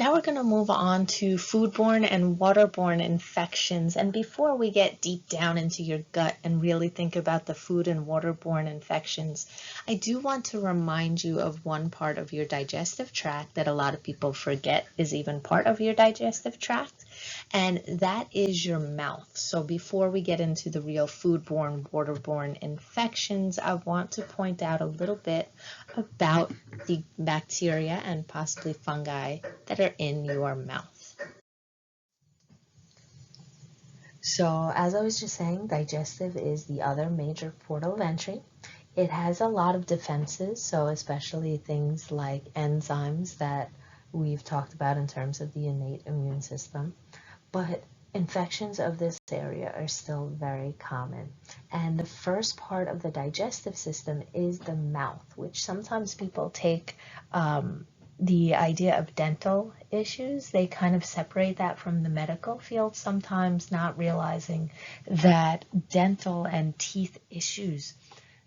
Now we're going to move on to foodborne and waterborne infections. And before we get deep down into your gut and really think about the food and waterborne infections, I do want to remind you of one part of your digestive tract that a lot of people forget is even part of your digestive tract, and that is your mouth. So before we get into the real foodborne, waterborne infections, I want to point out a little bit about the bacteria and possibly fungi that are in your mouth. So as I was just saying, digestive is the other major portal of entry. It has a lot of defenses, so especially things like enzymes that we've talked about in terms of the innate immune system. But infections of this area are still very common. And the first part of the digestive system is the mouth, which sometimes people take the idea of dental issues. They kind of separate that from the medical field, sometimes not realizing that dental and teeth issues,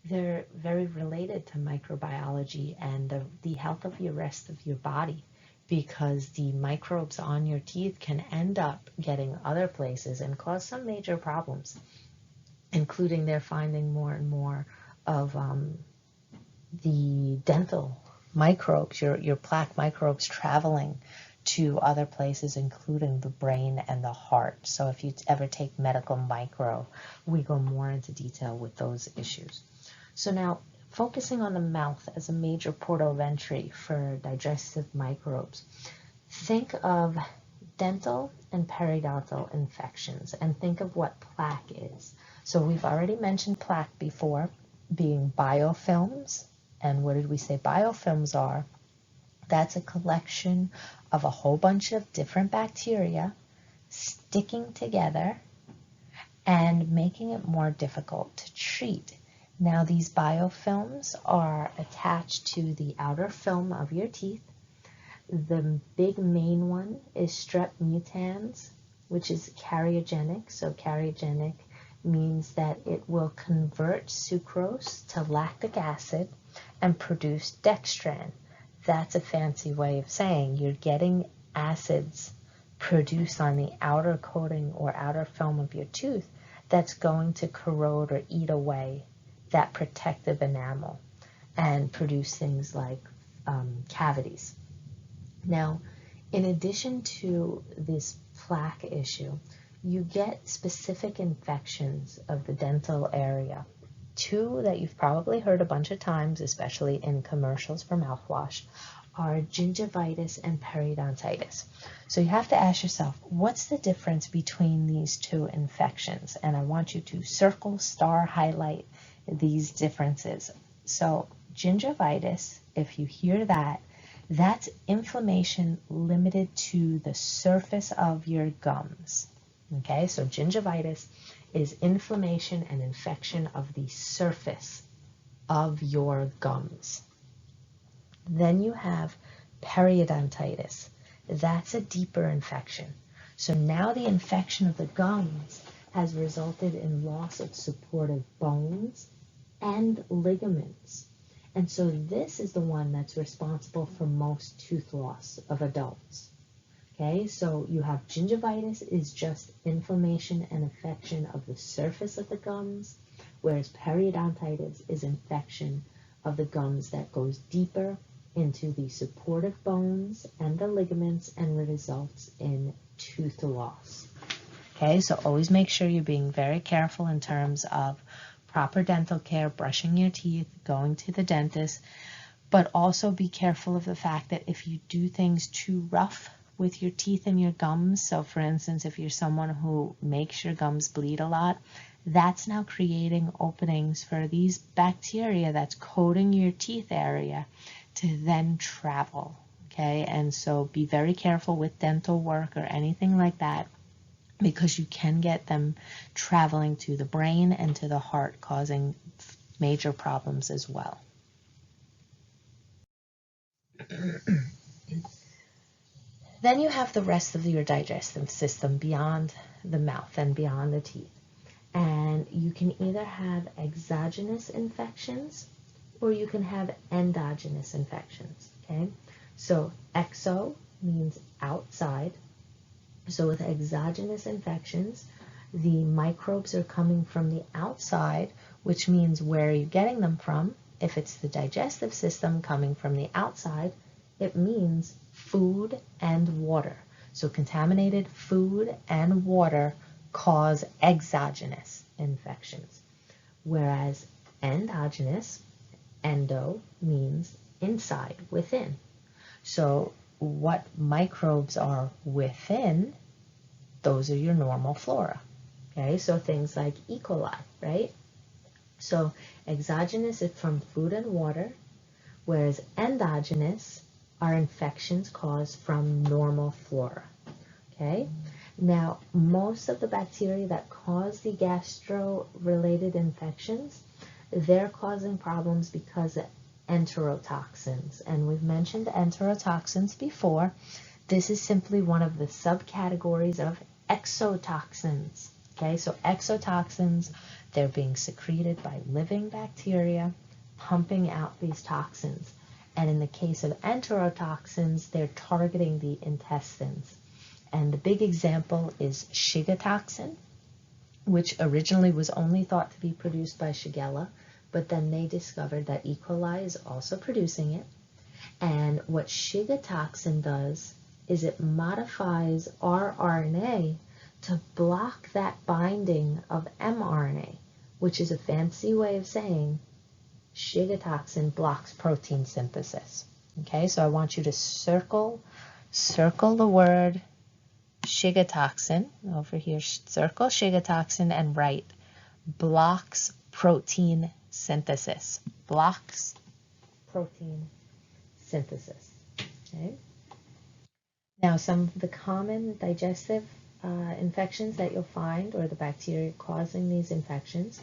they're very related to microbiology and the health of the rest of your body, because the microbes on your teeth can end up getting other places and cause some major problems, including they're finding more and more of the dental microbes, your plaque microbes traveling to other places, including the brain and the heart. So if you ever take medical micro, we go more into detail with those issues. So now, focusing on the mouth as a major portal of entry for digestive microbes, think of dental and periodontal infections and think of what plaque is. So we've already mentioned plaque before, being biofilms. And what did we say biofilms are? That's a collection of a whole bunch of different bacteria sticking together and making it more difficult to treat. Now, these biofilms are attached to the outer film of your teeth. The big main one is strep mutans, which is cariogenic. So cariogenic means that it will convert sucrose to lactic acid and produce dextran. That's a fancy way of saying you're getting acids produced on the outer coating or outer film of your tooth that's going to corrode or eat away that protective enamel and produce things like cavities. Now, in addition to this plaque issue, you get specific infections of the dental area. Two that you've probably heard a bunch of times, especially in commercials for mouthwash, are gingivitis and periodontitis. So you have to ask yourself, what's the difference between these two infections? And I want you to circle, star, highlight these differences. So gingivitis, if you hear that, that's inflammation limited to the surface of your gums. Okay, so gingivitis is inflammation and infection of the surface of your gums. Then you have periodontitis. That's a deeper infection. So now the infection of the gums has resulted in loss of supportive bones and ligaments. And so this is the one that's responsible for most tooth loss of adults. Okay, so you have gingivitis is just inflammation and infection of the surface of the gums, whereas periodontitis is infection of the gums that goes deeper into the supportive bones and the ligaments and results in tooth loss. Okay, so always make sure you're being very careful in terms of proper dental care, brushing your teeth, going to the dentist, but also be careful of the fact that if you do things too rough with your teeth and your gums, so for instance, if you're someone who makes your gums bleed a lot, that's now creating openings for these bacteria that's coating your teeth area to then travel, okay? And so be very careful with dental work or anything like that, because you can get them traveling to the brain and to the heart, causing major problems as well. Then you have the rest of your digestive system beyond the mouth and beyond the teeth. And you can either have exogenous infections or you can have endogenous infections, okay? So exo means outside. So with exogenous infections, the microbes are coming from the outside, which means where are you getting them from? If it's the digestive system coming from the outside, it means food and water. So contaminated food and water cause exogenous infections, whereas endogenous, endo, means inside, within. So what microbes are within, those are your normal flora. Okay, so things like E. coli, right? So exogenous is from food and water, whereas endogenous are infections caused from normal flora. Okay, now most of the bacteria that cause the gastro-related infections, they're causing problems because of enterotoxins. And we've mentioned enterotoxins before. This is simply one of the subcategories of exotoxins. Okay, so exotoxins, they're being secreted by living bacteria, pumping out these toxins. And in the case of enterotoxins, they're targeting the intestines. And the big example is Shigella toxin, which originally was only thought to be produced by Shigella, but then they discovered that E. coli is also producing it. And what Shigella toxin does is it modifies rRNA to block that binding of mRNA, which is a fancy way of saying Shigella toxin blocks protein synthesis. Okay, so I want you to circle the word Shigella toxin over here, circle Shigella toxin and write blocks protein synthesis. Blocks protein synthesis. Okay. Now, some of the common digestive infections that you'll find, or the bacteria causing these infections,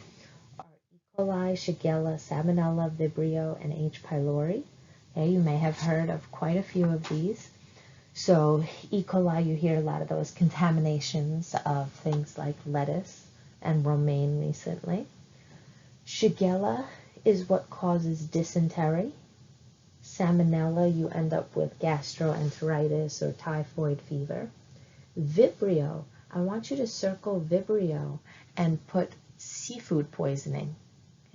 are E. coli, Shigella, Salmonella, Vibrio, and H. pylori. Okay, you may have heard of quite a few of these. So E. coli, you hear a lot of those contaminations of things like lettuce and romaine recently. Shigella is what causes dysentery. Salmonella, you end up with gastroenteritis or typhoid fever. Vibrio, I want you to circle Vibrio and put seafood poisoning.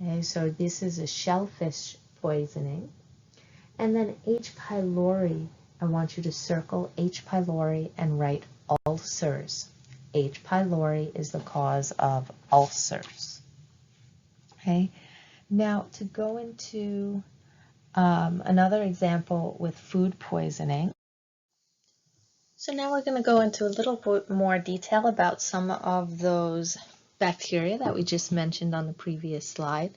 Okay, so this is a shellfish poisoning. And then H. pylori, I want you to circle H. pylori and write ulcers. H. pylori is the cause of ulcers. Okay, now to go into another example with food poisoning. So now we're going to go into a little bit more detail about some of those bacteria that we just mentioned on the previous slide.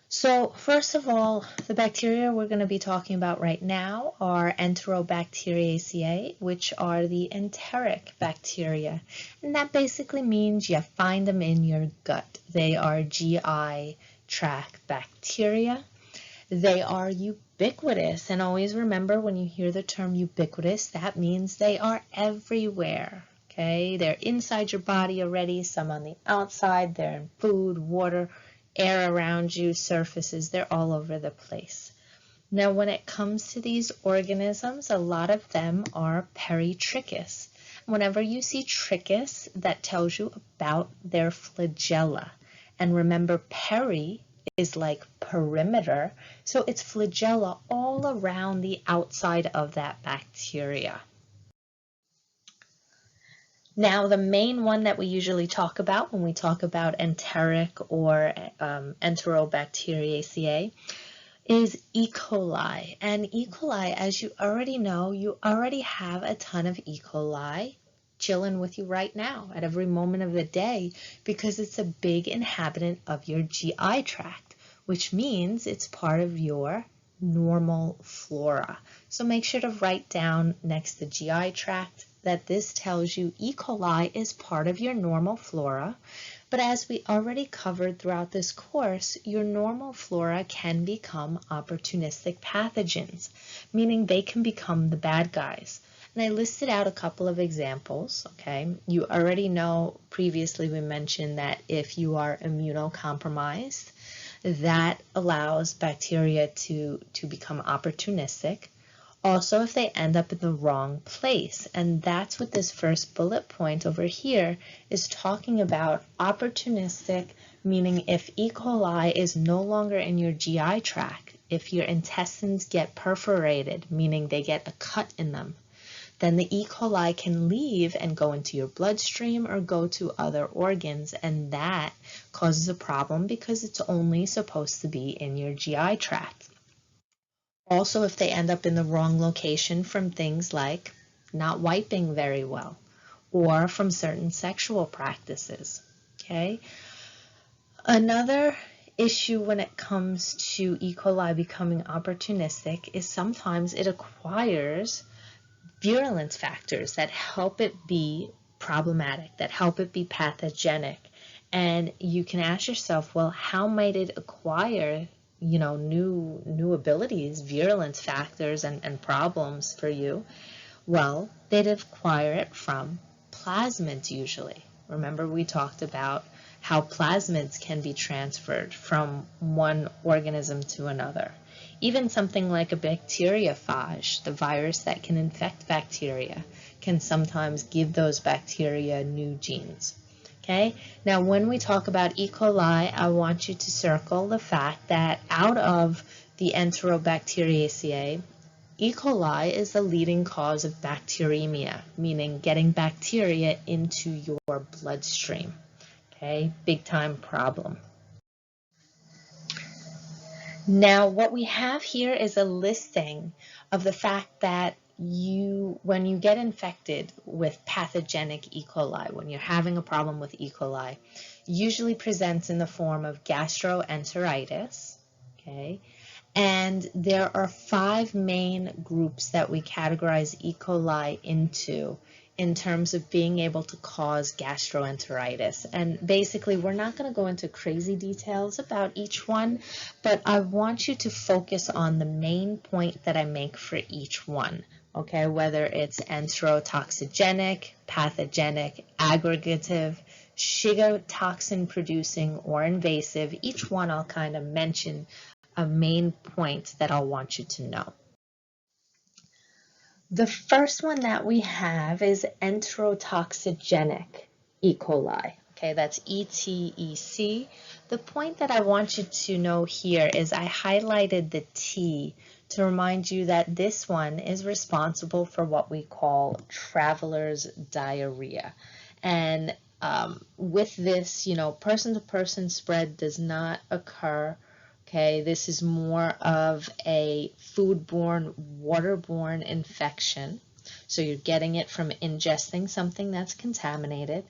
So first of all, the bacteria we're going to be talking about right now are Enterobacteriaceae, which are the enteric bacteria. And that basically means you find them in your gut. They are GI tract bacteria. They are ubiquitous, and always remember when you hear the term ubiquitous, that means they are everywhere. Okay, they're inside your body already, some on the outside, they're in food, water, air around you, surfaces, they're all over the place. Now, when it comes to these organisms, a lot of them are peritrichous. Whenever you see trichous, that tells you about their flagella. And remember, peri is like perimeter, so it's flagella all around the outside of that bacteria. Now, the main one that we usually talk about when we talk about enteric or Enterobacteriaceae is E. coli. And E. coli, as you already know, you already have a ton of E. coli chilling with you right now at every moment of the day because it's a big inhabitant of your GI tract, which means it's part of your normal flora. So make sure to write down next to GI tract that this tells you E. coli is part of your normal flora. But as we already covered throughout this course, your normal flora can become opportunistic pathogens, meaning they can become the bad guys. And I listed out a couple of examples, okay? You already know previously we mentioned that if you are immunocompromised, that allows bacteria to become opportunistic. Also, if they end up in the wrong place, and that's what this first bullet point over here is talking about. Opportunistic, meaning if E. coli is no longer in your GI tract, if your intestines get perforated, meaning they get a cut in them, then the E. coli can leave and go into your bloodstream or go to other organs, and that causes a problem because it's only supposed to be in your GI tract. Also, if they end up in the wrong location from things like not wiping very well or from certain sexual practices, okay? Another issue when it comes to E. coli becoming opportunistic is sometimes it acquires virulence factors that help it be problematic, that help it be pathogenic. And you can ask yourself, well, how might it acquire new abilities, virulence factors, and problems for you? Well, they'd acquire it from plasmids usually. Remember we talked about how plasmids can be transferred from one organism to another. Even something like a bacteriophage, the virus that can infect bacteria, can sometimes give those bacteria new genes. Okay, now when we talk about E. coli, I want you to circle the fact that out of the Enterobacteriaceae, E. coli is the leading cause of bacteremia, meaning getting bacteria into your bloodstream. Okay, big time problem. Now, what we have here is a listing of the fact that when you get infected with pathogenic E. coli, when you're having a problem with E. coli, usually presents in the form of gastroenteritis, okay? And there are 5 main groups that we categorize E. coli into in terms of being able to cause gastroenteritis. And basically, we're not going to go into crazy details about each one, but I want you to focus on the main point that I make for each one, okay? Whether it's enterotoxigenic, pathogenic, aggregative, Shigella toxin producing, or invasive, each one I'll kind of mention a main point that I'll want you to know. The first one that we have is enterotoxigenic E. coli. Okay, that's ETEC. The point that I want you to know here is I highlighted the T to remind you that this one is responsible for what we call traveler's diarrhea. And with this, person-to-person spread does not occur. Okay, this is more of a foodborne, waterborne infection. So you're getting it from ingesting something that's contaminated.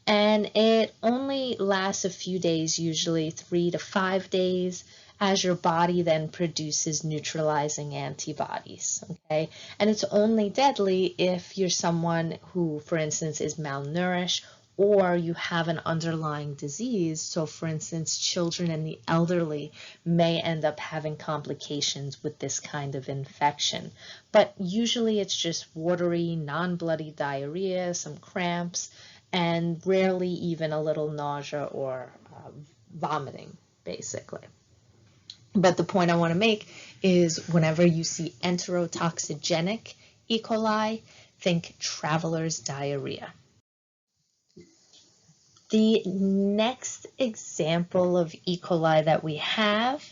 And it only lasts a few days, usually 3 to 5 days, as your body then produces neutralizing antibodies. Okay, and it's only deadly if you're someone who, for instance, is malnourished, or you have an underlying disease. So for instance, children and the elderly may end up having complications with this kind of infection. But usually it's just watery, non-bloody diarrhea, some cramps, and rarely even a little nausea or vomiting, basically. But the point I want to make is whenever you see enterotoxigenic E. coli, think traveler's diarrhea. The next example of E. coli that we have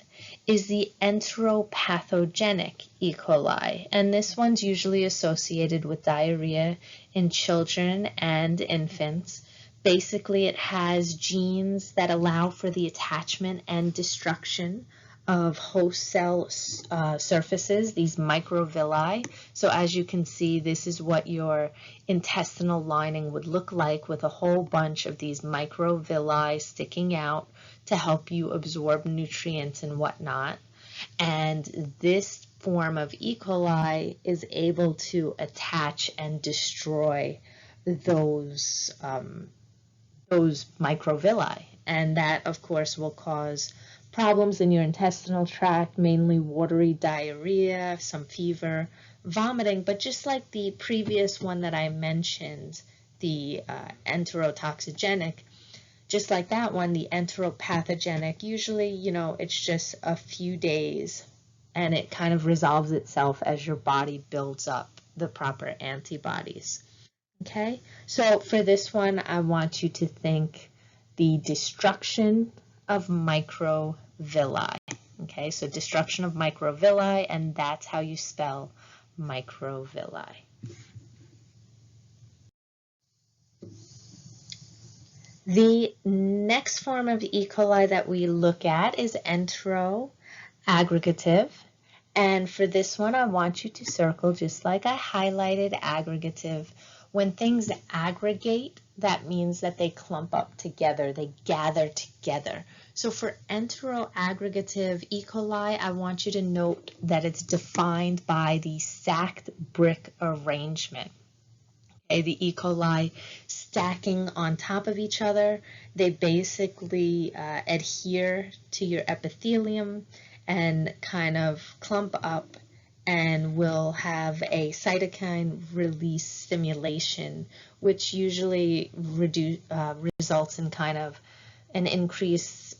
is the enteropathogenic E. coli, and this one's usually associated with diarrhea in children and infants. Basically, it has genes that allow for the attachment and destruction of host cell surfaces, these microvilli. So as you can see, this is what your intestinal lining would look like, with a whole bunch of these microvilli sticking out to help you absorb nutrients and whatnot. And this form of E. coli is able to attach and destroy those microvilli. And that, of course, will cause problems in your intestinal tract, mainly watery diarrhea, some fever, vomiting. But just like the previous one that I mentioned, the enterotoxigenic, just like that one, the enteropathogenic, usually, it's just a few days and it kind of resolves itself as your body builds up the proper antibodies. Okay, so for this one, I want you to think the destruction of microvilli. Okay, so destruction of microvilli, and that's how you spell microvilli. The next form of E. coli that we look at is enteroaggregative. And for this one, I want you to circle, just like I highlighted aggregative. When things aggregate, that means that they clump up together, they gather together. So for enteroaggregative E. coli, I want you to note that it's defined by the stacked brick arrangement. Okay, the E. coli stacking on top of each other, they basically adhere to your epithelium and kind of clump up and will have a cytokine release stimulation, which usually results in kind of an increased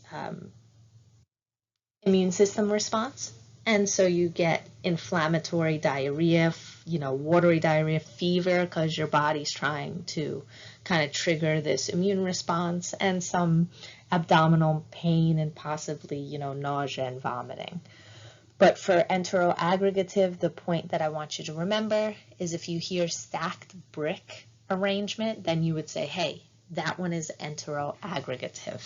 immune system response. And so you get inflammatory diarrhea, watery diarrhea, fever, because your body's trying to kind of trigger this immune response, and some abdominal pain and possibly, nausea and vomiting. But for enteroaggregative, the point that I want you to remember is if you hear stacked brick arrangement, then you would say, hey, that one is enteroaggregative.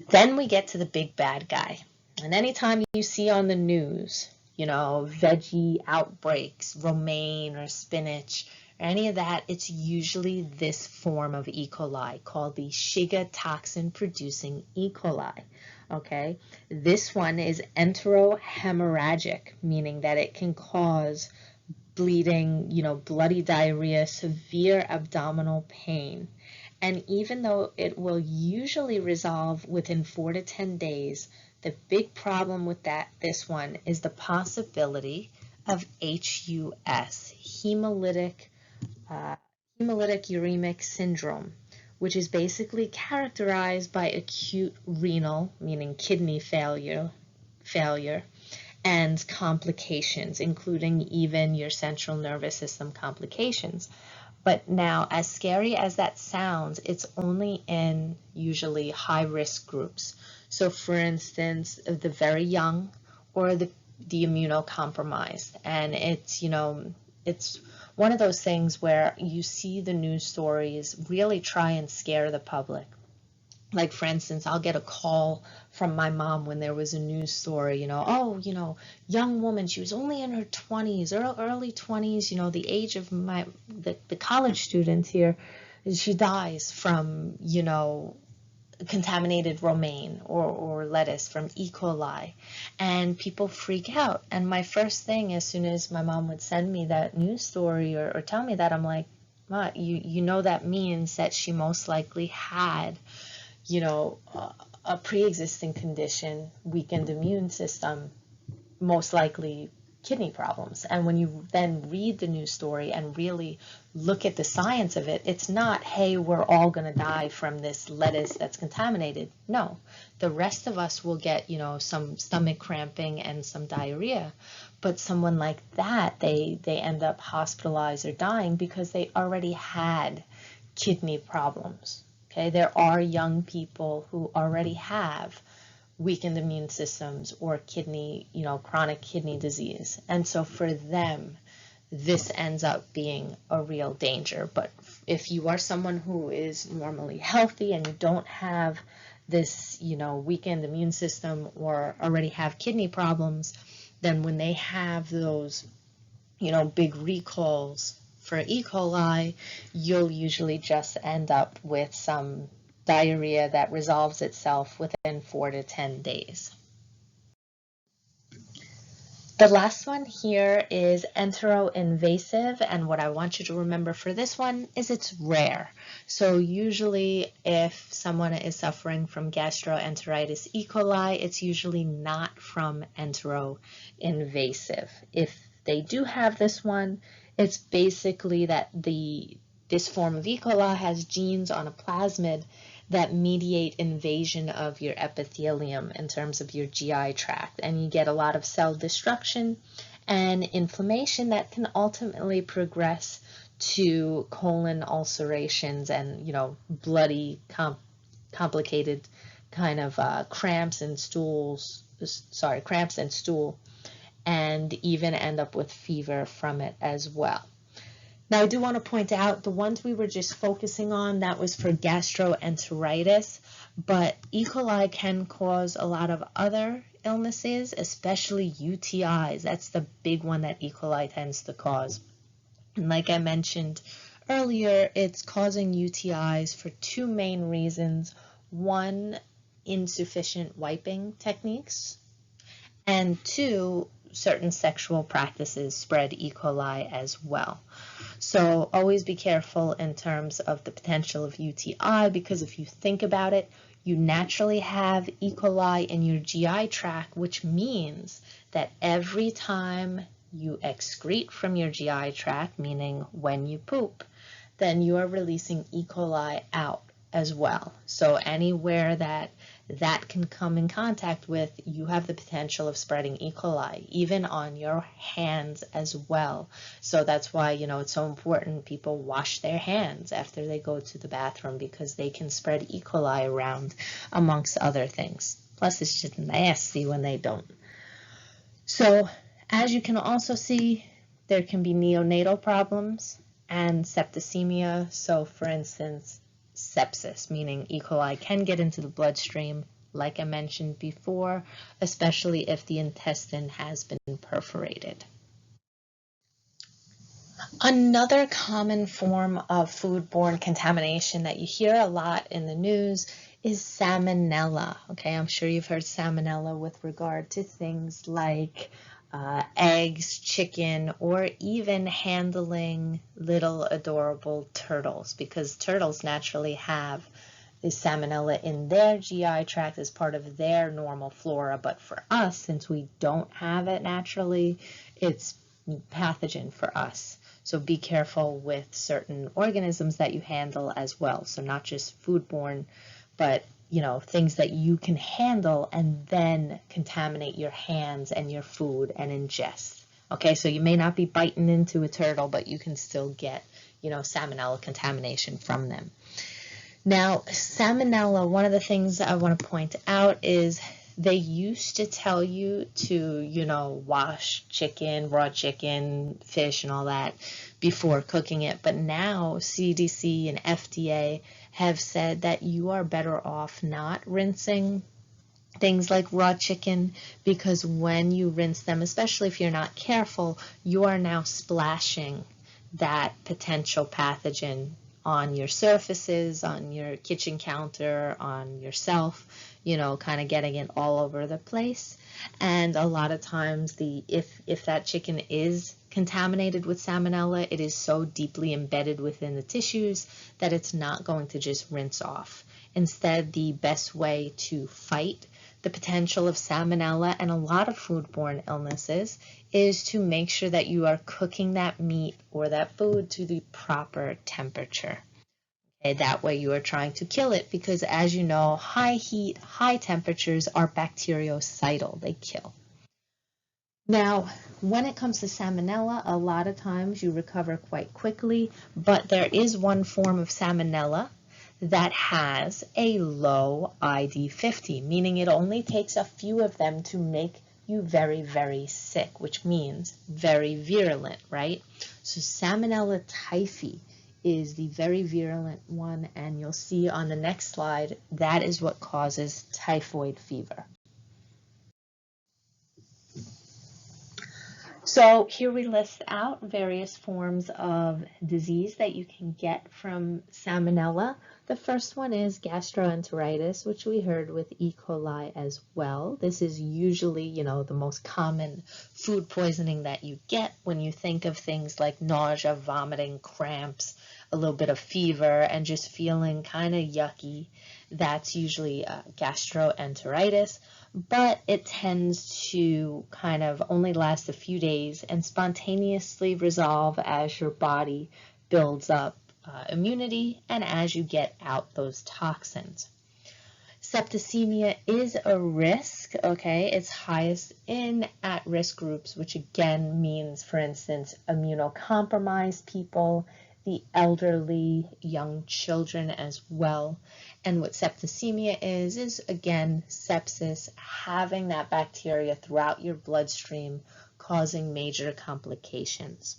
Then we get to the big bad guy. And anytime you see on the news, veggie outbreaks, romaine or spinach, or any of that, it's usually this form of E. coli called the Shigella toxin producing E. coli. Okay, this one is enterohemorrhagic, meaning that it can cause bleeding, bloody diarrhea, severe abdominal pain. And even though it will usually resolve within 4 to 10 days, the big problem with this one is the possibility of HUS, hemolytic uremic syndrome, which is basically characterized by acute renal, meaning kidney failure, and complications, including even your central nervous system complications. But now, as scary as that sounds, it's only in usually high-risk groups. So for instance, the very young or the immunocompromised. And it's one of those things where you see the news stories really try and scare the public. Like, for instance, I'll get a call from my mom when there was a news story, young woman, she was only in her 20s, early 20s, the age of the college students here, she dies from, contaminated romaine or lettuce from E. coli, and people freak out. And my first thing, as soon as my mom would send me that news story or tell me that, I'm like, Ma, that means that she most likely had a pre-existing condition, weakened immune system, most likely kidney problems. And when you then read the news story and really look at the science of it, it's not, hey, we're all going to die from this lettuce that's contaminated. No, the rest of us will get, some stomach cramping and some diarrhea. But someone like that, they end up hospitalized or dying because they already had kidney problems. Okay, there are young people who already have weakened immune systems or kidney, chronic kidney disease. And so for them, this ends up being a real danger. But if you are someone who is normally healthy and you don't have this, weakened immune system or already have kidney problems, then when they have those, big recalls for E. coli, you'll usually just end up with some diarrhea that resolves itself within 4 to 10 days. The last one here is enteroinvasive, and what I want you to remember for this one is it's rare. So usually if someone is suffering from gastroenteritis E. coli, it's usually not from enteroinvasive. If they do have this one, it's basically that this form of E. coli has genes on a plasmid that mediate invasion of your epithelium in terms of your GI tract, and you get a lot of cell destruction and inflammation that can ultimately progress to colon ulcerations and, bloody, complicated kind of cramps and stool, and even end up with fever from it as well. Now, I do want to point out the ones we were just focusing on, that was for gastroenteritis, but E. coli can cause a lot of other illnesses, especially UTIs. That's the big one that E. coli tends to cause. And like I mentioned earlier, it's causing UTIs for two main reasons. One, insufficient wiping techniques, and two, certain sexual practices spread E. coli as well. So always be careful in terms of the potential of UTI, because if you think about it, you naturally have E. coli in your GI tract, which means that every time you excrete from your GI tract, meaning when you poop, then you are releasing E. coli out as well. So anywhere that can come in contact with, you have the potential of spreading E. coli, even on your hands as well. So that's why, it's so important people wash their hands after they go to the bathroom, because they can spread E. coli around amongst other things. Plus, it's just nasty when they don't. So, as you can also see, there can be neonatal problems and septicemia. So, for instance, sepsis, meaning E. coli can get into the bloodstream, like I mentioned before, especially if the intestine has been perforated. Another common form of foodborne contamination that you hear a lot in the news is salmonella. Okay, I'm sure you've heard salmonella with regard to things like eggs, chicken, or even handling little adorable turtles, because turtles naturally have the salmonella in their GI tract as part of their normal flora. But for us, since we don't have it naturally, it's pathogen for us. So be careful with certain organisms that you handle as well. So not just foodborne, but things that you can handle and then contaminate your hands and your food and ingest. Okay, so you may not be biting into a turtle, but you can still get, salmonella contamination from them. Now, salmonella, one of the things I want to point out is they used to tell you to, wash chicken, raw chicken, fish, and all that before cooking it. But now CDC and FDA have said that you are better off not rinsing things like raw chicken, because when you rinse them, especially if you're not careful, you are now splashing that potential pathogen on your surfaces, on your kitchen counter, on yourself, kind of getting it all over the place. And a lot of times if that chicken is contaminated with salmonella, it is so deeply embedded within the tissues that it's not going to just rinse off. Instead, the best way to fight the potential of salmonella and a lot of foodborne illnesses is to make sure that you are cooking that meat or that food to the proper temperature. Okay, that way you are trying to kill it, because as you know, high heat, high temperatures are bactericidal. They kill. Now, when it comes to salmonella, a lot of times you recover quite quickly, but there is one form of salmonella that has a low ID50, meaning it only takes a few of them to make you very, very sick, which means very virulent, right? So Salmonella typhi is the very virulent one, and you'll see on the next slide, that is what causes typhoid fever. So here we list out various forms of disease that you can get from salmonella. The first one is gastroenteritis, which we heard with E. coli as well. This is usually, the most common food poisoning that you get when you think of things like nausea, vomiting, cramps, a little bit of fever, and just feeling kind of yucky. That's usually gastroenteritis. But it tends to kind of only last a few days and spontaneously resolve as your body builds up immunity and as you get out those toxins. Septicemia is a risk, okay? It's highest in at-risk groups, which again means, for instance, immunocompromised people, the elderly, young children as well. And what septicemia is again sepsis, having that bacteria throughout your bloodstream, causing major complications.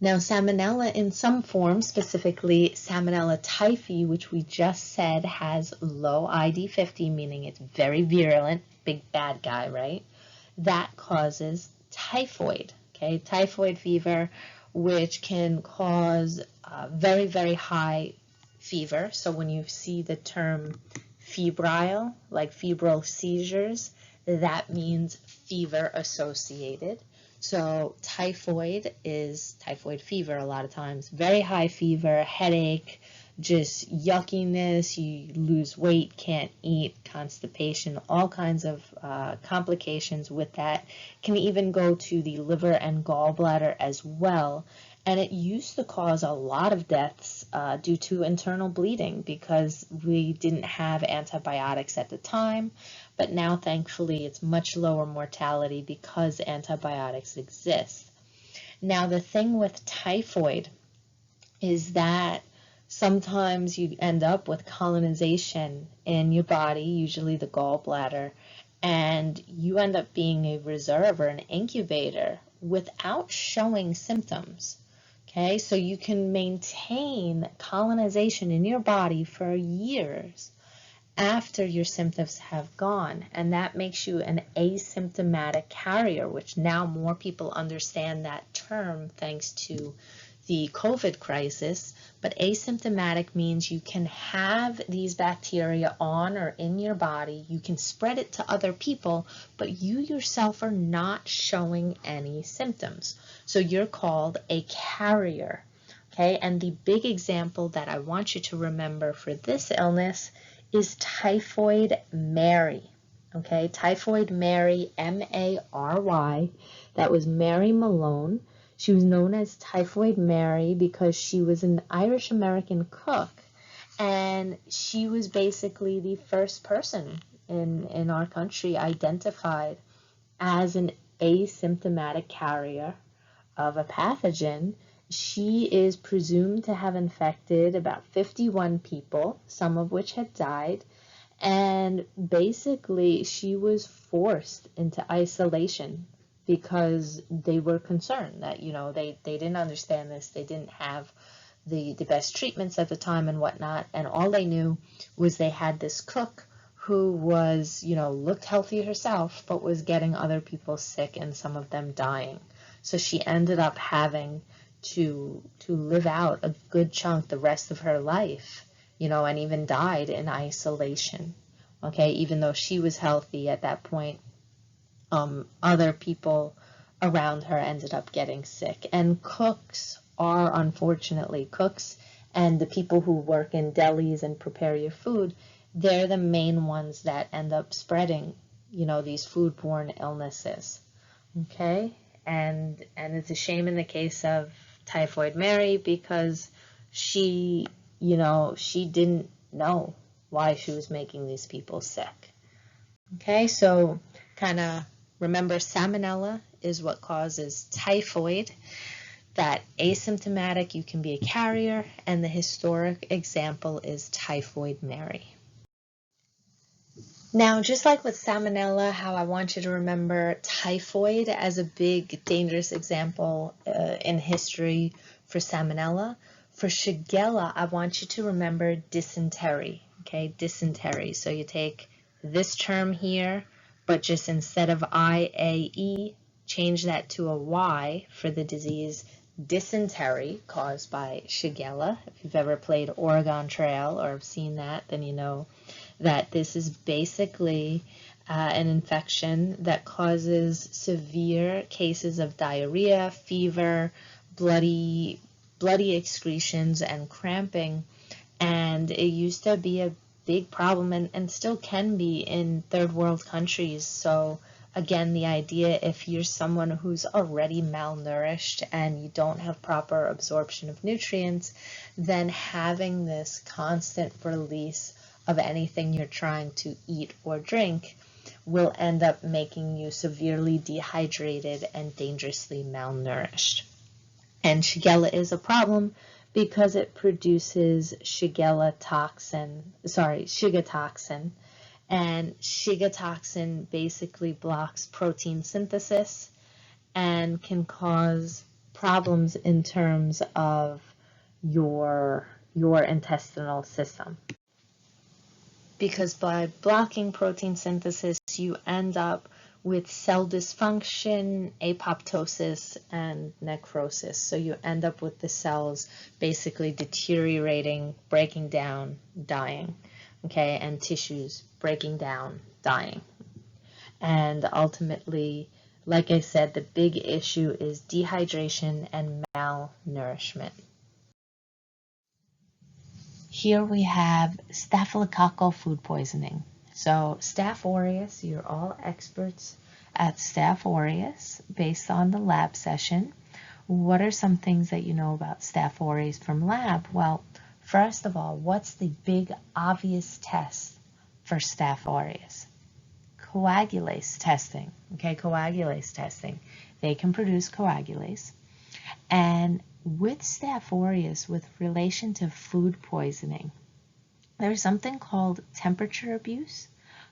Now, Salmonella in some forms, specifically Salmonella typhi, which we just said has low ID50, meaning it's very virulent, big bad guy, right? That causes typhoid, okay? Typhoid fever, which can cause very, very high fever. So when you see the term febrile, like febrile seizures, that means fever associated. So typhoid is typhoid fever a lot of times. Very high fever, headache, just yuckiness, you lose weight, can't eat, constipation, all kinds of complications with that. Can even go to the liver and gallbladder as well. And it used to cause a lot of deaths due to internal bleeding because we didn't have antibiotics at the time. But now, thankfully, it's much lower mortality because antibiotics exist. Now, the thing with typhoid is that sometimes you end up with colonization in your body, usually the gallbladder, and you end up being a reserve or an incubator without showing symptoms. Okay, so you can maintain colonization in your body for years after your symptoms have gone, and that makes you an asymptomatic carrier, which now more people understand that term thanks to the COVID crisis. But asymptomatic means you can have these bacteria on or in your body, you can spread it to other people, but you yourself are not showing any symptoms. So you're called a carrier, okay? And the big example that I want you to remember for this illness is Typhoid Mary, okay? Typhoid Mary, M-A-R-Y. That was Mary Malone. She was known as Typhoid Mary because she was an Irish-American cook, and she was basically the first person in our country identified as an asymptomatic carrier of a pathogen. She is presumed to have infected about 51 people, some of which had died, and basically she was forced into isolation because they were concerned that, you know, they didn't understand this, they didn't have the best treatments at the time and whatnot, and all they knew was they had this cook who was, you know, looked healthy herself, but was getting other people sick and some of them dying. So she ended up having to live out a good chunk the rest of her life, you know, and even died in isolation, okay, even though she was healthy at that point. Other people around her ended up getting sick. And cooks are, unfortunately, cooks and the people who work in delis and prepare your food, they're the main ones that end up spreading, you know, these foodborne illnesses, okay? And it's a shame in the case of Typhoid Mary because she, you know, she didn't know why she was making these people sick. Okay, so kind of remember Salmonella is what causes typhoid. That asymptomatic, you can be a carrier, and the historic example is Typhoid Mary. Now, just like with Salmonella, how I want you to remember typhoid as a big dangerous example in history for Salmonella, for Shigella, I want you to remember dysentery, okay, dysentery. So you take this term here, but just instead of I-A-E, change that to a Y for the disease dysentery caused by Shigella. If you've ever played Oregon Trail or have seen that, then you know that this is basically an infection that causes severe cases of diarrhea, fever, bloody excretions, and cramping. And it used to be a big problem and still can be in third world countries. So Again, the idea, if you're someone who's already malnourished and you don't have proper absorption of nutrients, then having this constant release of anything you're trying to eat or drink will end up making you severely dehydrated and dangerously malnourished. And Shigella is a problem because it produces Shigella toxin, Shiga toxin. And Shiga toxin basically blocks protein synthesis and can cause problems in terms of your intestinal system. Because by blocking protein synthesis, you end up with cell dysfunction, apoptosis, and necrosis. So you end up with the cells basically deteriorating, breaking down, dying, okay, and tissues breaking down, dying. And ultimately, like I said, the big issue is dehydration and malnourishment. Here we have staphylococcal food poisoning. So Staph aureus, you're all experts at Staph aureus based on the lab session. What are some things that you know about Staph aureus from lab? Well, first of all, what's the big obvious test for Staph aureus? Coagulase testing. Okay, coagulase testing. They can produce coagulase. And with Staph aureus, with relation to food poisoning, there's something called temperature abuse.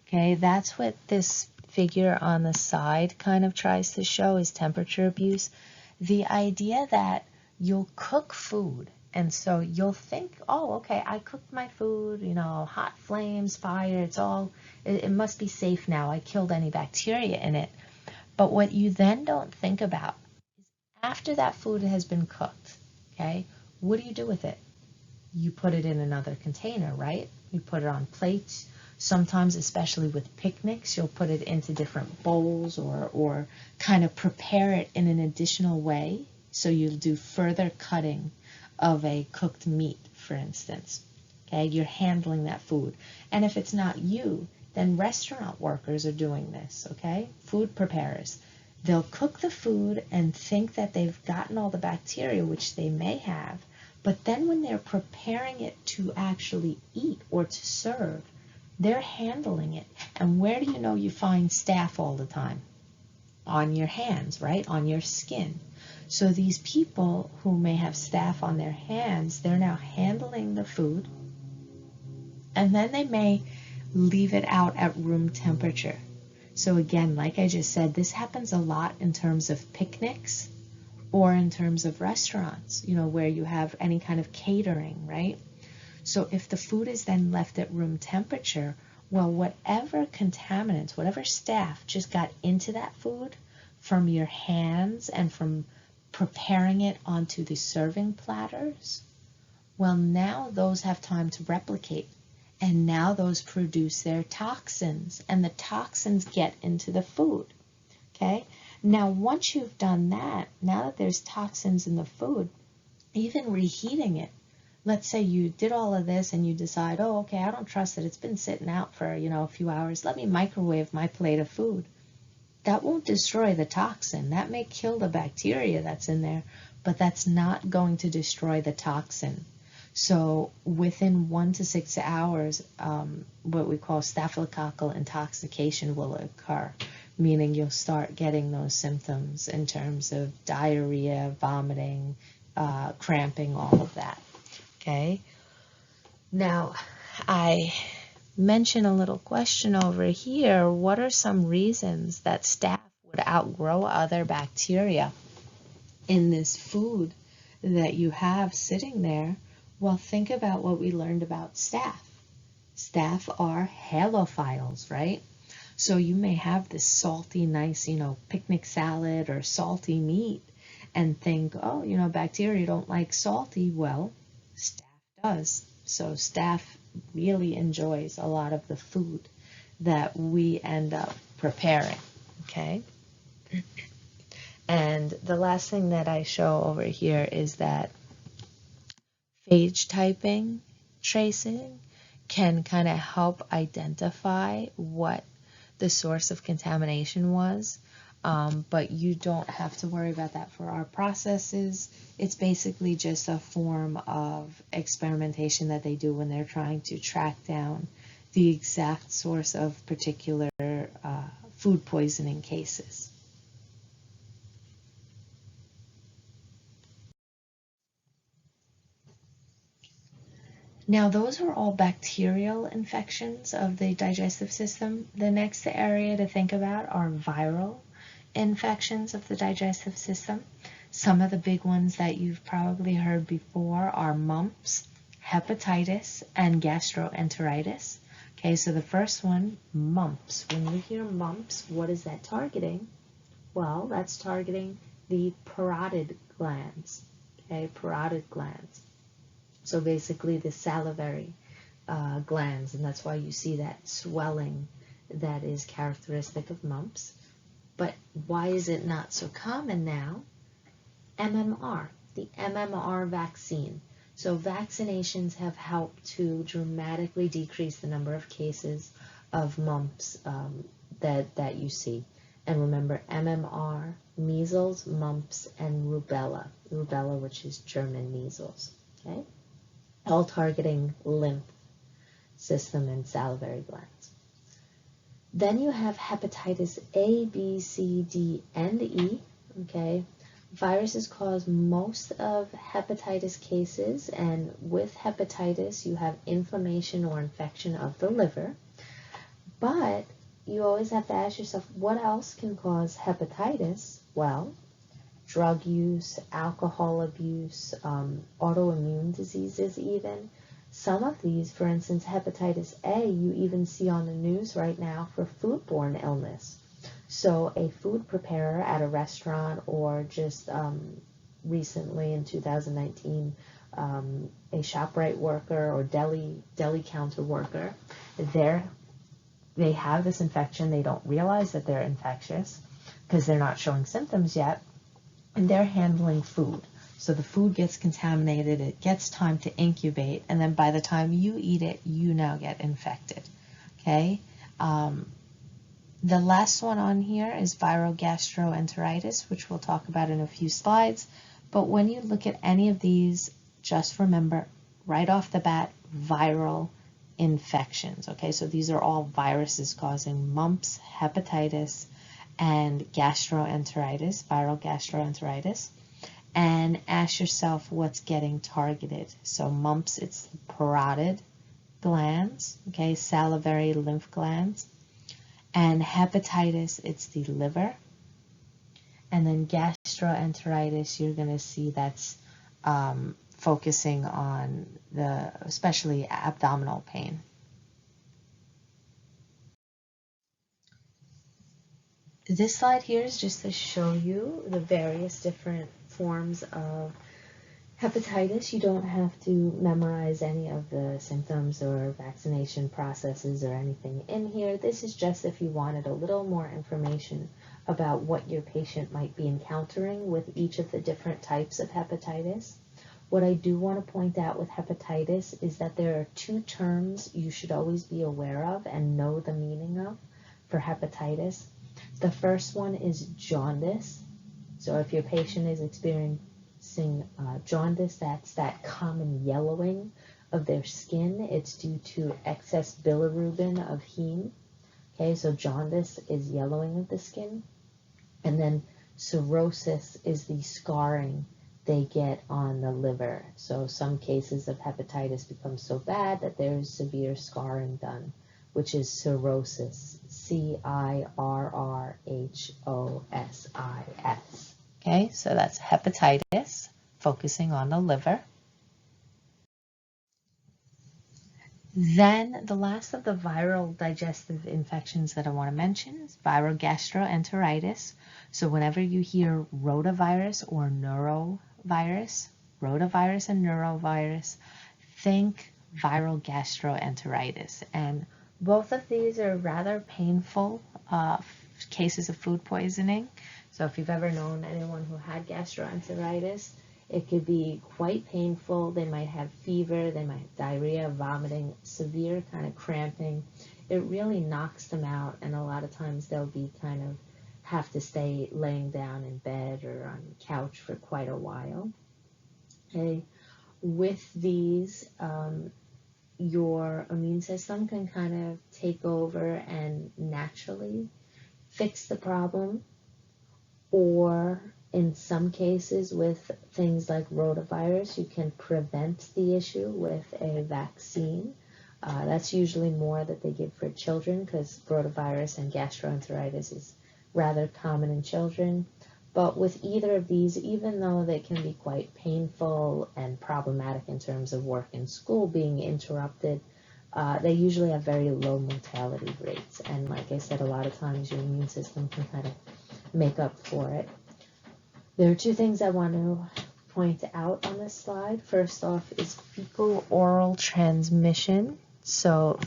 Okay, that's what this figure on the side kind of tries to show, is temperature abuse. The idea that you'll cook food, and so you'll think, oh, okay, I cooked my food, you know, hot flames, fire, it must be safe now. I killed any bacteria in it. But what you then don't think about is after that food has been cooked, okay, what do you do with it? You put it in another container, right? You put it on plates. Sometimes, especially with picnics, you'll put it into different bowls or kind of prepare it in an additional way. So you'll do further cutting of a cooked meat, for instance. Okay, you're handling that food. And if it's not you, then restaurant workers are doing this, okay? Food preparers. They'll cook the food and think that they've gotten all the bacteria, which they may have, but then when they're preparing it to actually eat or to serve, they're handling it. And where do you know you find staph all the time? On your hands, right? On your skin. So these people who may have staph on their hands, they're now handling the food, and then they may leave it out at room temperature. So again, like I just said, this happens a lot in terms of picnics or in terms of restaurants, you know, where you have any kind of catering, right? So if the food is then left at room temperature, well, whatever contaminants, whatever staph just got into that food from your hands and from preparing it onto the serving platters, well, now those have time to replicate. And now those produce their toxins, and the toxins get into the food, okay? Now, once you've done that, now that there's toxins in the food, even reheating it, let's say you did all of this and you decide, oh, okay, I don't trust it. It's been sitting out for, you know, a few hours. Let me microwave my plate of food. That won't destroy the toxin. That may kill the bacteria that's in there, but that's not going to destroy the toxin. So within 1 to 6 hours, what we call staphylococcal intoxication will occur, meaning you'll start getting those symptoms in terms of diarrhea, vomiting, cramping, all of that. Okay. Now, I mention a little question over here. What are some reasons that staph would outgrow other bacteria in this food that you have sitting there? Well, think about what we learned about staph. Staph are halophiles, right? So you may have this salty, nice, you know, picnic salad or salty meat and think, oh, you know, bacteria don't like salty. Well, staph does. So staph really enjoys a lot of the food that we end up preparing, okay? And the last thing that I show over here is that phage typing tracing can kind of help identify what the source of contamination was. But you don't have to worry about that for our processes. It's basically just a form of experimentation that they do when they're trying to track down the exact source of particular food poisoning cases. Now, those are all bacterial infections of the digestive system. The next area to think about are viral infections of the digestive system. Some of the big ones that you've probably heard before are mumps, hepatitis, and gastroenteritis. Okay, so the first one, mumps. When you hear mumps, what is that targeting? Well, that's targeting the parotid glands. Okay, parotid glands. So basically the salivary glands, and that's why you see that swelling that is characteristic of mumps. But why is it not so common now? MMR, the MMR vaccine. So vaccinations have helped to dramatically decrease the number of cases of mumps that you see. And remember, MMR, measles, mumps, and rubella. Rubella, which is German measles. Okay? All targeting lymph system and salivary glands. Then you have hepatitis A, B, C, D, and E. Okay, viruses cause most of hepatitis cases, and with hepatitis you have inflammation or infection of the liver. But you always have to ask yourself, what else can cause hepatitis? Well, drug use, alcohol abuse, autoimmune diseases even. Some of these, for instance, hepatitis A, you even see on the news right now for foodborne illness. So a food preparer at a restaurant, or just recently in 2019, a ShopRite worker or deli counter worker, they have this infection. They don't realize that they're infectious because they're not showing symptoms yet. And they're handling food. So the food gets contaminated, it gets time to incubate, and then by the time you eat it, you now get infected. Okay? The last one on here is viral gastroenteritis, which we'll talk about in a few slides. But when you look at any of these, just remember, right off the bat, viral infections. Okay? So these are all viruses causing mumps, hepatitis, and gastroenteritis, viral gastroenteritis, and ask yourself what's getting targeted. So mumps, it's the parotid glands, okay, salivary lymph glands, and hepatitis, it's the liver, and then gastroenteritis, you're going to see that's focusing on especially abdominal pain. This slide here is just to show you the various different forms of hepatitis. You don't have to memorize any of the symptoms or vaccination processes or anything in here. This is just if you wanted a little more information about what your patient might be encountering with each of the different types of hepatitis. What I do want to point out with hepatitis is that there are two terms you should always be aware of and know the meaning of for hepatitis. The first one is jaundice. So if your patient is experiencing jaundice, that's that common yellowing of their skin. It's due to excess bilirubin of heme. Okay, so jaundice is yellowing of the skin. And then cirrhosis is the scarring they get on the liver. So some cases of hepatitis become so bad that there is severe scarring done, which is cirrhosis, C-I-R-R-H-O-S-I-S. Okay, so that's hepatitis, focusing on the liver. Then the last of the viral digestive infections that I want to mention is viral gastroenteritis. So whenever you hear rotavirus or norovirus, rotavirus and norovirus, think viral gastroenteritis. And both of these are rather painful cases of food poisoning. So if you've ever known anyone who had gastroenteritis, it could be quite painful. They might have fever, they might have diarrhea, vomiting, severe kind of cramping it really knocks them out, and a lot of times they'll be kind of have to stay laying down in bed or on the couch for quite a while. Okay. With these, your immune system can kind of take over and naturally fix the problem, or in some cases with things like rotavirus, you can prevent the issue with a vaccine. That's usually more that they give for children, because rotavirus and gastroenteritis is rather common in children. But with either of these, even though they can be quite painful and problematic in terms of work and school being interrupted, they usually have very low mortality rates. And like I said, a lot of times your immune system can kind of make up for it. There are two things I want to point out on this slide. First off is fecal-oral transmission. So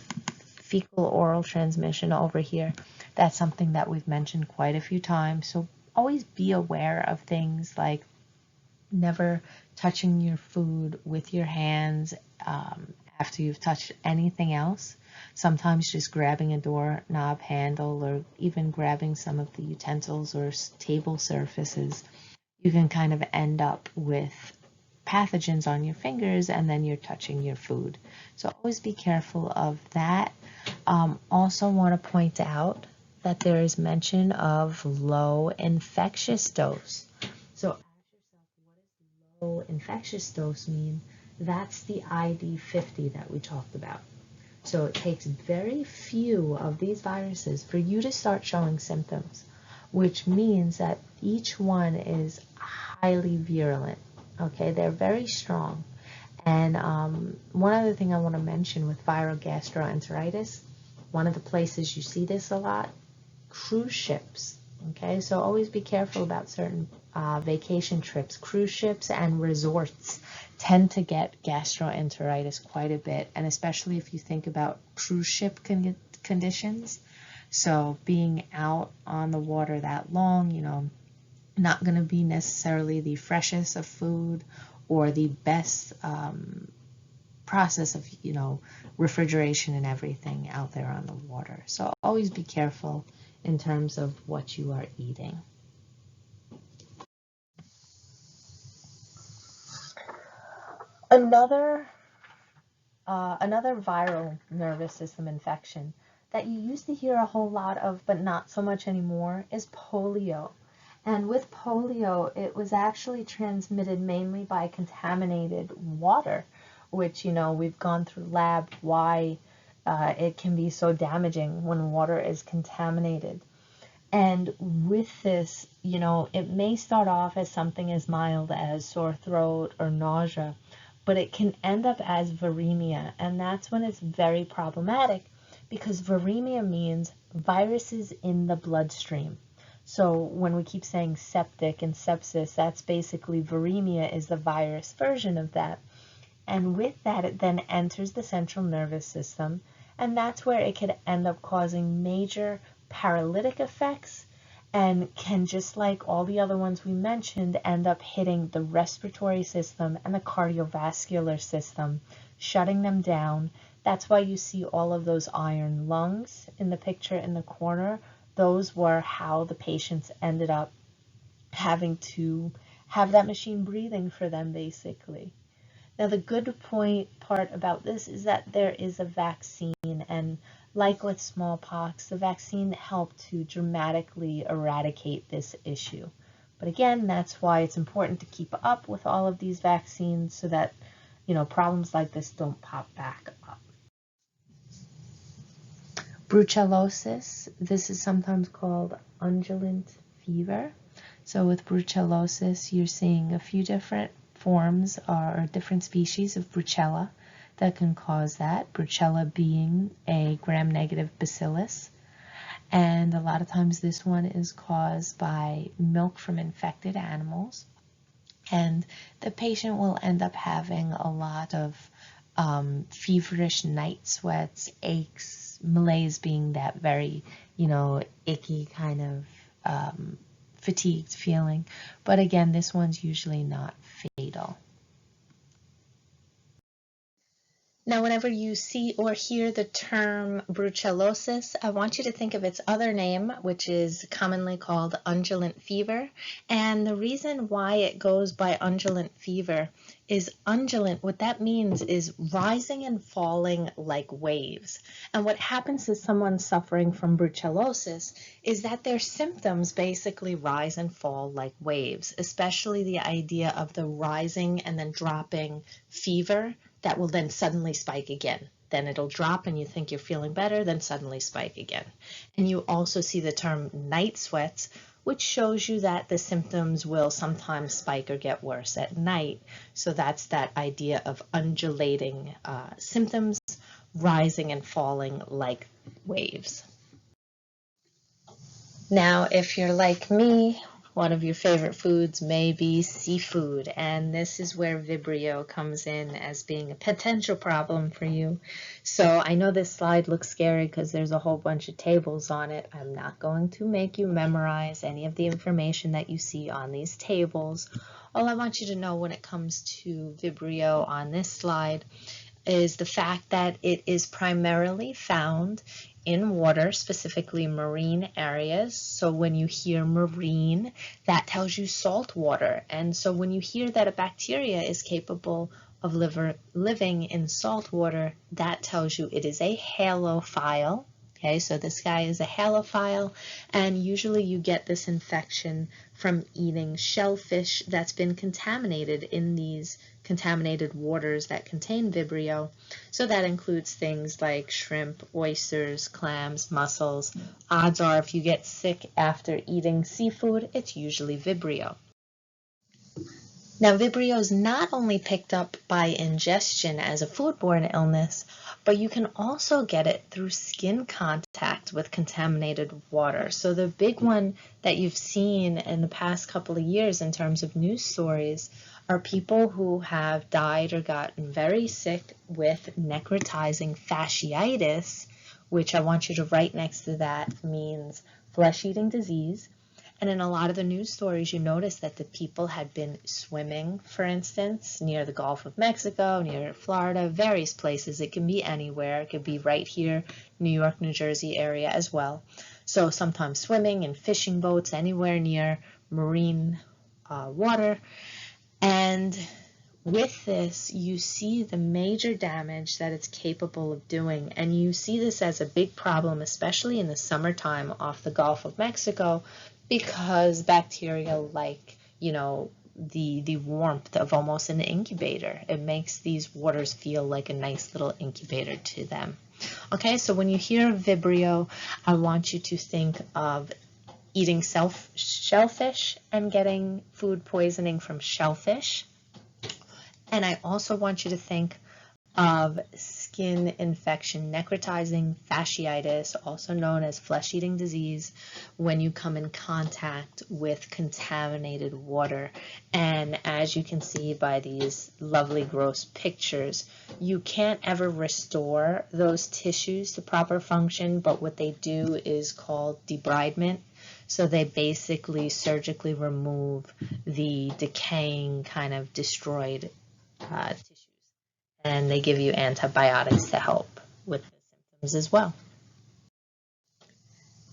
fecal-oral transmission over here, that's something that we've mentioned quite a few times. So always be aware of things like never touching your food with your hands after you've touched anything else. Sometimes just grabbing a doorknob handle or even grabbing some of the utensils or table surfaces, you can kind of end up with pathogens on your fingers, and then you're touching your food. So always be careful of that. Also want to point out that there is mention of low infectious dose. So ask yourself, what does low infectious dose mean? That's the ID50 that we talked about. So it takes very few of these viruses for you to start showing symptoms, which means that each one is highly virulent. Okay, they're very strong. And one other thing I want to mention with viral gastroenteritis, one of the places you see this a lot, cruise ships. Okay, so always be careful about certain vacation trips. Cruise ships and resorts tend to get gastroenteritis quite a bit, and especially if you think about cruise ship conditions. So being out on the water that long, you know, not going to be necessarily the freshest of food or the best process of, you know, refrigeration and everything out there on the water. So always be careful in terms of what you are eating. Another viral nervous system infection that you used to hear a whole lot of, but not so much anymore, is polio. And with polio, it was actually transmitted mainly by contaminated water, which, you know, we've gone through lab why it can be so damaging when water is contaminated. And with this, you know, it may start off as something as mild as sore throat or nausea, but it can end up as viremia, and that's when it's very problematic, because viremia means viruses in the bloodstream. So when we keep saying septic and sepsis, that's basically viremia is the virus version of that. And with that, it then enters the central nervous system, and that's where it could end up causing major paralytic effects, and can, just like all the other ones we mentioned, end up hitting the respiratory system and the cardiovascular system, shutting them down. That's why you see all of those iron lungs in the picture in the corner. Those were how the patients ended up having to have that machine breathing for them, basically. Now, the good part about this is that there is a vaccine, and like with smallpox, the vaccine helped to dramatically eradicate this issue. But again, that's why it's important to keep up with all of these vaccines so that, you know, problems like this don't pop back up. Brucellosis, this is sometimes called undulant fever. So with brucellosis, you're seeing a few different forms or different species of Brucella that can cause that. Brucella being a gram-negative bacillus. And a lot of times this one is caused by milk from infected animals. And the patient will end up having a lot of feverish night sweats, aches, malaise being that very, you know, icky kind of fatigued feeling. But again, this one's usually not fatal. Now, whenever you see or hear the term brucellosis, I want you to think of its other name, which is commonly called undulant fever. And the reason why it goes by undulant fever is undulant, what that means is rising and falling like waves. And what happens to someone suffering from brucellosis is that their symptoms basically rise and fall like waves, especially the idea of the rising and then dropping fever that will then suddenly spike again. Then it'll drop and you think you're feeling better, then suddenly spike again. And you also see the term night sweats, which shows you that the symptoms will sometimes spike or get worse at night. So that's that idea of undulating symptoms, rising and falling like waves. Now, if you're like me, one of your favorite foods may be seafood, and this is where Vibrio comes in as being a potential problem for you. So I know this slide looks scary because there's a whole bunch of tables on it. I'm not going to make you memorize any of the information that you see on these tables. All I want you to know when it comes to Vibrio on this slide is the fact that it is primarily found in water, specifically marine areas. So when you hear marine, that tells you salt water. And so when you hear that a bacteria is capable of living in salt water, that tells you it is a halophile. Okay, so this guy is a halophile, and usually you get this infection from eating shellfish that's been contaminated in these contaminated waters that contain Vibrio. So that includes things like shrimp, oysters, clams, mussels. Odds are if you get sick after eating seafood, it's usually Vibrio. Now, Vibrio is not only picked up by ingestion as a foodborne illness, but you can also get it through skin contact with contaminated water. So the big one that you've seen in the past couple of years in terms of news stories are people who have died or gotten very sick with necrotizing fasciitis, which I want you to write next to that means flesh-eating disease. And in a lot of the news stories, you notice that the people had been swimming, for instance, near the Gulf of Mexico, near Florida, various places. It can be anywhere. It could be right here, New York, New Jersey area as well. So sometimes swimming in fishing boats anywhere near marine water. And with this, you see the major damage that it's capable of doing. And you see this as a big problem, especially in the summertime off the Gulf of Mexico, because bacteria like, the warmth of almost an incubator. It makes these waters feel like a nice little incubator to them. Okay, so when you hear Vibrio, I want you to think of eating shellfish and getting food poisoning from shellfish. And I also want you to think of skin infection, necrotizing fasciitis, also known as flesh-eating disease, when you come in contact with contaminated water. And as you can see by these lovely gross pictures, you can't ever restore those tissues to proper function, but what they do is called debridement. So they basically surgically remove the decaying, kind of destroyed tissues. And they give you antibiotics to help with the symptoms as well.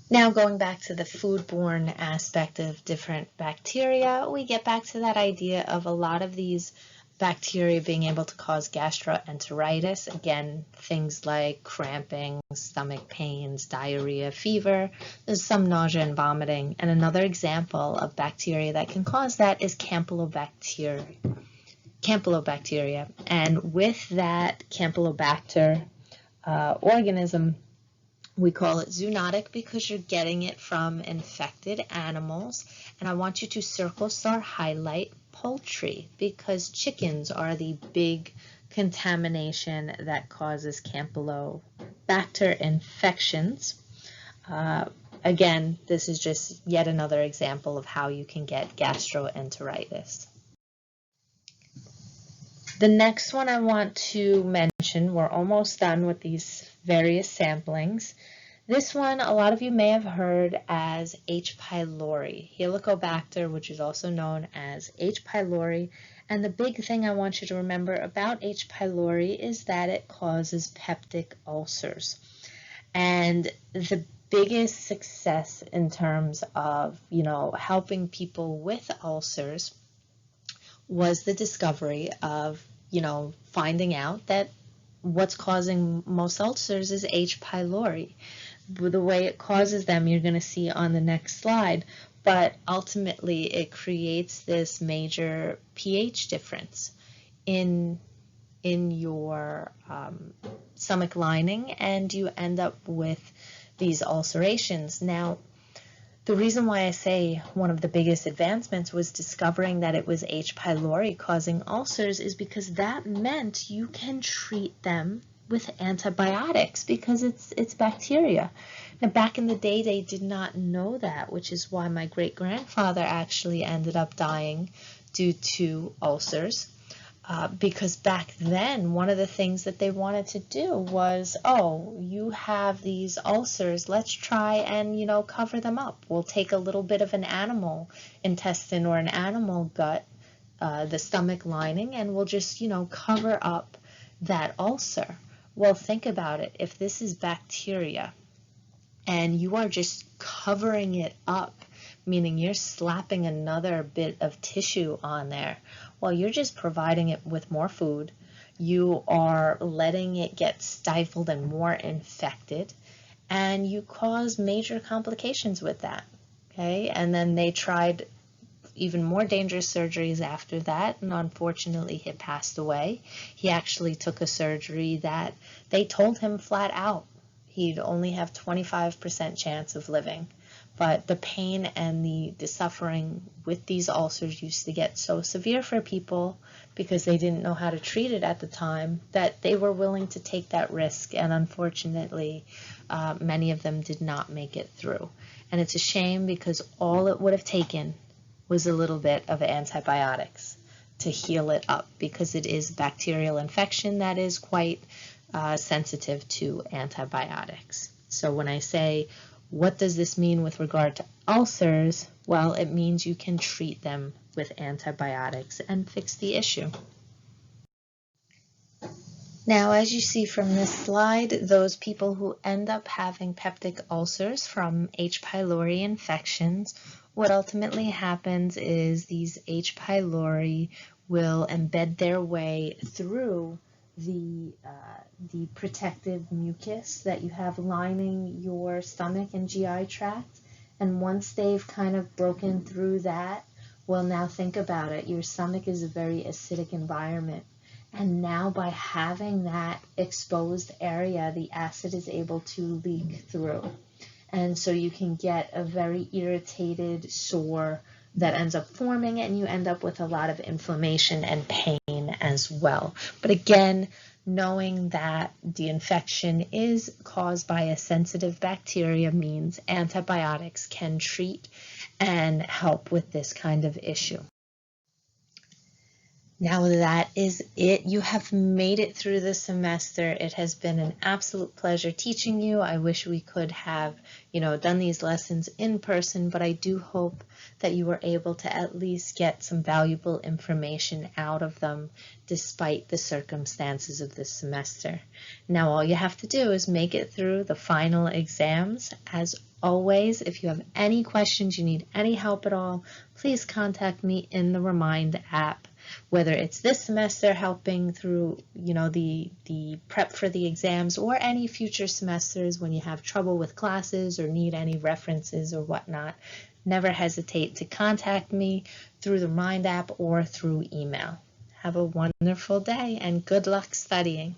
Now going back to the foodborne aspect of different bacteria, we get back to that idea of a lot of these bacteria being able to cause gastroenteritis. Again, things like cramping, stomach pains, diarrhea, fever. There's some nausea and vomiting. And another example of bacteria that can cause that is Campylobacter. And with that Campylobacter organism, we call it zoonotic because you're getting it from infected animals. And I want you to circle star highlight poultry because chickens are the big contamination that causes Campylobacter infections. Again, this is just yet another example of how you can get gastroenteritis. The next one I want to mention, we're almost done with these various samplings. This one, a lot of you may have heard as H. pylori, Helicobacter, which is also known as H. pylori. And the big thing I want you to remember about H. pylori is that it causes peptic ulcers. And the biggest success in terms of, helping people with ulcers was the discovery of, finding out that what's causing most ulcers is H. pylori. The way it causes them, you're going to see on the next slide, but ultimately it creates this major pH difference in your stomach lining, and you end up with these ulcerations. Now, the reason why I say one of the biggest advancements was discovering that it was H. pylori causing ulcers is because that meant you can treat them with antibiotics because it's bacteria. Now, back in the day, they did not know that, which is why my great-grandfather actually ended up dying due to ulcers. Because back then, one of the things that they wanted to do was, oh, you have these ulcers, let's try and, cover them up. We'll take a little bit of an animal intestine or an animal gut, the stomach lining, and we'll just, cover up that ulcer. Well, think about it. If this is bacteria and you are just covering it up, meaning you're slapping another bit of tissue on there, well, you're just providing it with more food. You are letting it get stifled and more infected, and you cause major complications with that, okay? And then they tried even more dangerous surgeries after that, and unfortunately he passed away. He actually took a surgery that they told him flat out he'd only have 25% chance of living. But the pain and the suffering with these ulcers used to get so severe for people because they didn't know how to treat it at the time that they were willing to take that risk. And unfortunately, many of them did not make it through. And it's a shame because all it would have taken was a little bit of antibiotics to heal it up because it is bacterial infection that is quite sensitive to antibiotics. So when I say, what does this mean with regard to ulcers? Well, it means you can treat them with antibiotics and fix the issue. Now, as you see from this slide, those people who end up having peptic ulcers from H. pylori infections, what ultimately happens is these H. pylori will embed their way through the protective mucus that you have lining your stomach and GI tract. And once they've kind of broken through that, well, now think about it. Your stomach is a very acidic environment. And now by having that exposed area, the acid is able to leak through. And so you can get a very irritated sore that ends up forming, and you end up with a lot of inflammation and pain as well. But again, knowing that the infection is caused by a sensitive bacteria means antibiotics can treat and help with this kind of issue. Now that is it. You have made it through the semester. It has been an absolute pleasure teaching you. I wish we could have, done these lessons in person, but I do hope that you were able to at least get some valuable information out of them despite the circumstances of this semester. Now all you have to do is make it through the final exams. As always, if you have any questions, you need any help at all, please contact me in the Remind app. Whether it's this semester helping through, the prep for the exams, or any future semesters when you have trouble with classes or need any references or whatnot, never hesitate to contact me through the Remind app or through email. Have a wonderful day and good luck studying.